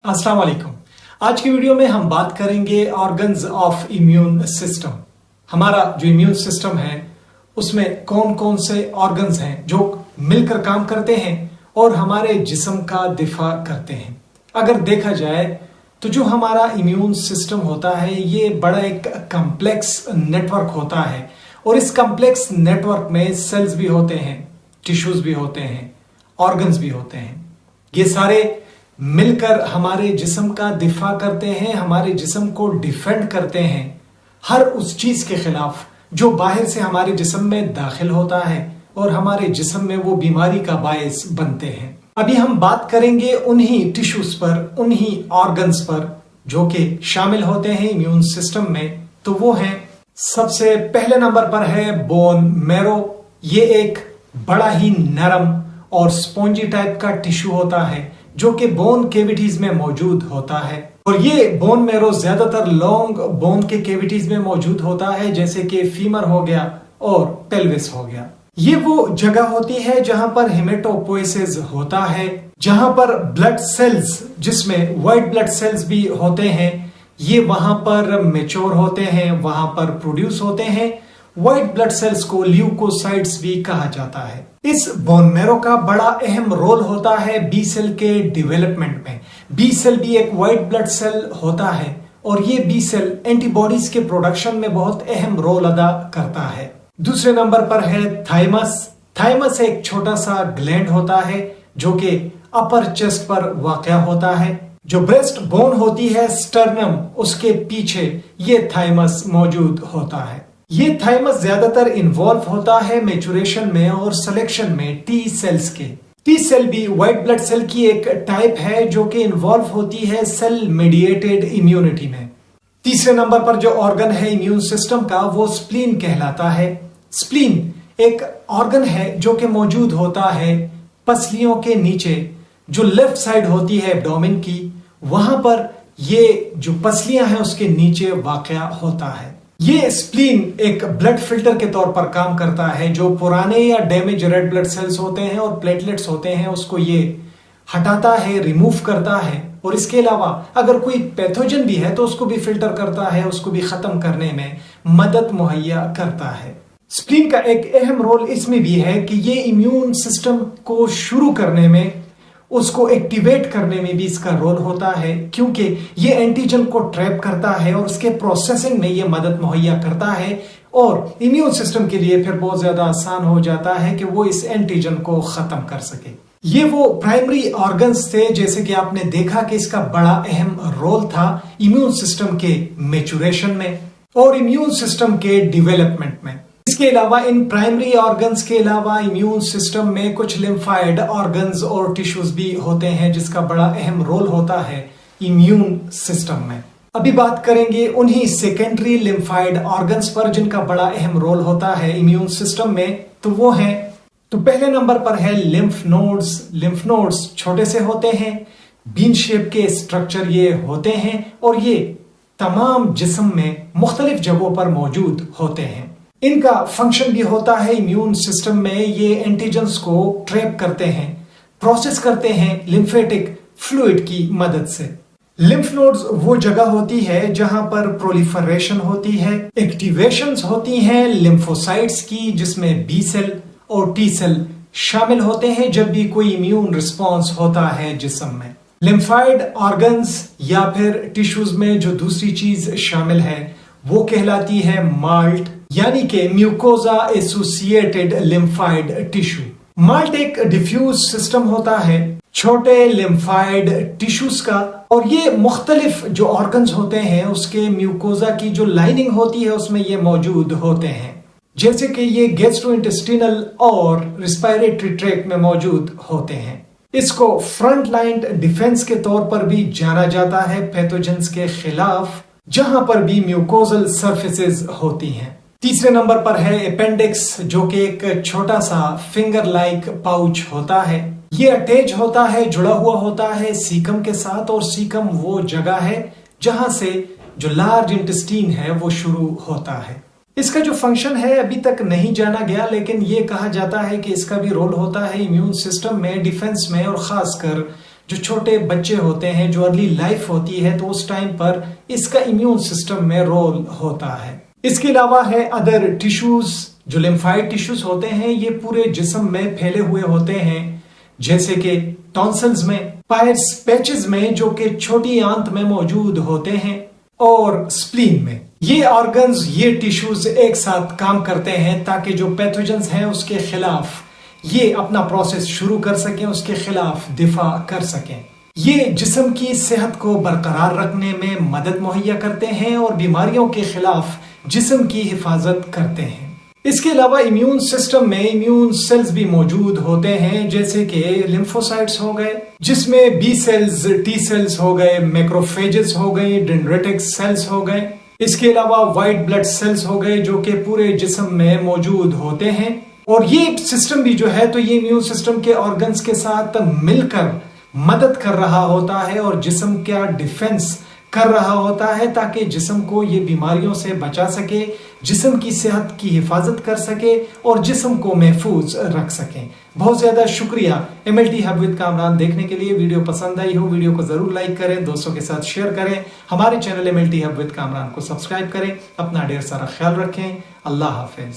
अस्सलाम वालेकुम। आज की वीडियो में हम बात करेंगे ऑर्गन्स ऑफ इम्यून सिस्टम। हमारा जो इम्यून सिस्टम है उसमें कौन कौन से ऑर्गन्स हैं जो मिलकर काम करते हैं और हमारे जिस्म का दिफा करते हैं। अगर देखा जाए तो जो हमारा इम्यून सिस्टम होता है ये बड़ा एक कॉम्प्लेक्स नेटवर्क होता है और इस कॉम्प्लेक्स नेटवर्क में सेल्स भी होते हैं, टिश्यूज भी होते हैं, ऑर्गन्स भी होते हैं। ये सारे मिलकर हमारे जिस्म का दिफा करते हैं, हमारे जिस्म को डिफेंड करते हैं हर उस चीज के खिलाफ जो बाहर से हमारे जिस्म में दाखिल होता है और हमारे जिस्म में वो बीमारी का बायस बनते हैं। अभी हम बात करेंगे उन्हीं टिश्यूज पर, उन्हीं ऑर्गन्स पर जो कि शामिल होते हैं इम्यून सिस्टम में। तो वो हैं, सबसे पहले नंबर पर है बोन मैरो। ये एक बड़ा ही नरम और स्पॉन्जी टाइप का टिश्यू होता है जो कि बोन केविटीज में मौजूद होता है और ये बोन मैरो ज्यादातर लॉन्ग बोन के केविटीज में मौजूद होता है, जैसे कि फीमर हो गया और पेल्विस हो गया। ये वो जगह होती है जहां पर हेमेटोपोएसिस होता है, जहां पर ब्लड सेल्स, जिसमें व्हाइट ब्लड सेल्स भी होते हैं, ये वहां पर मेच्योर होते हैं, वहां पर प्रोड्यूस होते हैं। व्हाइट ब्लड सेल्स को ल्यूकोसाइट्स भी कहा जाता है। इस बोन मैरो का बड़ा अहम रोल होता है बी सेल के डेवलपमेंट में। बी सेल भी एक व्हाइट ब्लड सेल होता है और ये बी सेल एंटीबॉडीज के प्रोडक्शन में बहुत अहम रोल अदा करता है। दूसरे नंबर पर है थाइमस। थाइमस एक छोटा सा ग्लैंड होता है जो कि अपर चेस्ट पर वाक़या होता है। जो ब्रेस्ट बोन होती है, स्टर्नम, उसके पीछे ये थाइमस मौजूद होता है। ये थाइमस ज्यादातर इन्वॉल्व होता है मैच्योरेशन में और सिलेक्शन में टी सेल्स के। टी सेल भी व्हाइट ब्लड सेल की एक टाइप है जो कि इन्वॉल्व होती है सेल मेडिएटेड इम्यूनिटी में। तीसरे नंबर पर जो ऑर्गन है इम्यून सिस्टम का वो स्प्लीन कहलाता है। स्प्लीन एक ऑर्गन है जो कि मौजूद होता है पसलियों के नीचे, जो लेफ्ट साइड होती है एब्डोमेन की, वहां पर ये जो पसलियां हैं उसके नीचे वाक़या होता है। ये स्प्लीन एक ब्लड फिल्टर के तौर पर काम करता है। जो पुराने या डैमेज रेड ब्लड सेल्स होते हैं और प्लेटलेट्स होते हैं उसको ये हटाता है, रिमूव करता है और इसके अलावा अगर कोई पैथोजन भी है तो उसको भी फिल्टर करता है, उसको भी खत्म करने में मदद मुहैया करता है। स्प्लीन का एक अहम रोल इसमें भी है कि ये इम्यून सिस्टम को शुरू करने में, उसको एक्टिवेट करने में भी इसका रोल होता है, क्योंकि ये एंटीजन को ट्रैप करता है और उसके प्रोसेसिंग में ये मदद मुहैया करता है और इम्यून सिस्टम के लिए फिर बहुत ज्यादा आसान हो जाता है कि वो इस एंटीजन को खत्म कर सके। ये वो प्राइमरी ऑर्गन्स थे, जैसे कि आपने देखा कि इसका बड़ा अहम रोल था इम्यून सिस्टम के मैच्योरेशन में और इम्यून सिस्टम के डेवलपमेंट में। इसके अलावा इन प्राइमरी ऑर्गन्स के अलावा इम्यून सिस्टम में कुछ लिम्फाइड ऑर्गन्स और टिश्यूज भी होते हैं जिसका बड़ा अहम रोल होता है इम्यून सिस्टम में। अभी बात करेंगे उन्हीं सेकेंडरी लिम्फाइड ऑर्गन्स पर जिनका बड़ा अहम रोल होता है इम्यून सिस्टम में। तो वो हैं, तो पहले नंबर पर है लिम्फ नोड्स। लिम्फ नोड्स छोटे से होते हैं, बीन शेप के स्ट्रक्चर ये होते हैं और ये तमाम जिस्म में मुख्तलिफ जगहों पर मौजूद होते हैं। इनका फंक्शन भी होता है इम्यून सिस्टम में, ये एंटीजन्स को ट्रैप करते हैं, प्रोसेस करते हैं लिम्फेटिक फ्लूइड की मदद से। लिम्फ नोड्स वो जगह होती है जहां पर प्रोलिफरेशन होती है, एक्टिवेशंस होती हैं लिम्फोसाइट्स की, जिसमें बी सेल और टी सेल शामिल होते हैं जब भी कोई इम्यून रिस्पॉन्स होता है जिस्म में। लिम्फाइड ऑर्गन्स या फिर टिश्यूज में जो दूसरी चीज शामिल है वो कहलाती है माल्ट, यानी कि mucosa associated lymphoid tissue. Malt एक डिफ्यूज सिस्टम होता है छोटे लिम्फाइड टिश्यूज का और ये मुख्तलिफ जो ऑर्गन्स होते हैं उसके म्यूकोजा की जो लाइनिंग होती है उसमें ये मौजूद होते हैं, जैसे कि ये गैस्ट्रोइंटेस्टिनल और रिस्पायरेटरी ट्रैक्ट में मौजूद होते हैं। इसको फ्रंट लाइन डिफेंस के तौर पर भी जाना जाता है पैथोजेंस के खिलाफ, जहां पर भी म्यूकोजल सरफेसेस होती हैं। तीसरे नंबर पर है अपेंडिक्स, जो कि एक छोटा सा फिंगर लाइक पाउच होता है। ये अटैच होता है, जुड़ा हुआ होता है सीकम के साथ और सीकम वो जगह है जहां से जो लार्ज इंटेस्टीन है वो शुरू होता है। इसका जो फंक्शन है अभी तक नहीं जाना गया, लेकिन ये कहा जाता है कि इसका भी रोल होता है इम्यून सिस्टम में, डिफेंस में और खासकर जो छोटे बच्चे होते हैं, जो अर्ली लाइफ होती है, तो उस टाइम पर इसका इम्यून सिस्टम में रोल होता है। इसके अलावा है अदर टिश्यूज, जो लिम्फाइड टिश्यूज होते हैं, ये पूरे जिस्म में फैले हुए होते हैं, जैसे कि टॉन्सिल्स में, पायर्स पैचेस में जो कि छोटी आंत में मौजूद होते हैं, और स्प्लीन में। ये ऑर्गन्स, ये टिश्यूज एक साथ काम करते हैं ताकि जो पैथोजेंस हैं उसके खिलाफ ये अपना प्रोसेस शुरू कर सकें, उसके खिलाफ दिफा कर सकें। ये जिस्म की सेहत को बरकरार रखने में मदद मुहैया करते हैं और बीमारियों के खिलाफ जिस्म की हिफाजत करते हैं। इसके अलावा इम्यून सिस्टम में इम्यून सेल्स भी मौजूद होते हैं, जैसे कि लिम्फोसाइट्स हो गए, जिसमें बी सेल्स, टी सेल्स हो गए, मैक्रोफेजेस हो गए, डेंड्रेटिक सेल्स हो गए। इसके अलावा व्हाइट ब्लड सेल्स हो गए, जो कि पूरे जिस्म में मौजूद होते हैं। और ये सिस्टम भी जो है, तो ये इम्यून सिस्टम के ऑर्गन्स के साथ मिलकर मदद कर रहा होता है और जिस्म का डिफेंस कर रहा होता है, ताकि जिस्म को ये बीमारियों से बचा सके, जिस्म की सेहत की हिफाजत कर सके और जिस्म को महफूज रख सके। बहुत ज्यादा शुक्रिया MLT हब विद कामरान देखने के लिए। वीडियो पसंद आई हो, वीडियो को जरूर लाइक करें, दोस्तों के साथ शेयर करें, हमारे channel MLT hub with Kamran को सब्सक्राइब करें। अपना ढेर सारा ख्याल रखें। अल्लाह हाफिज।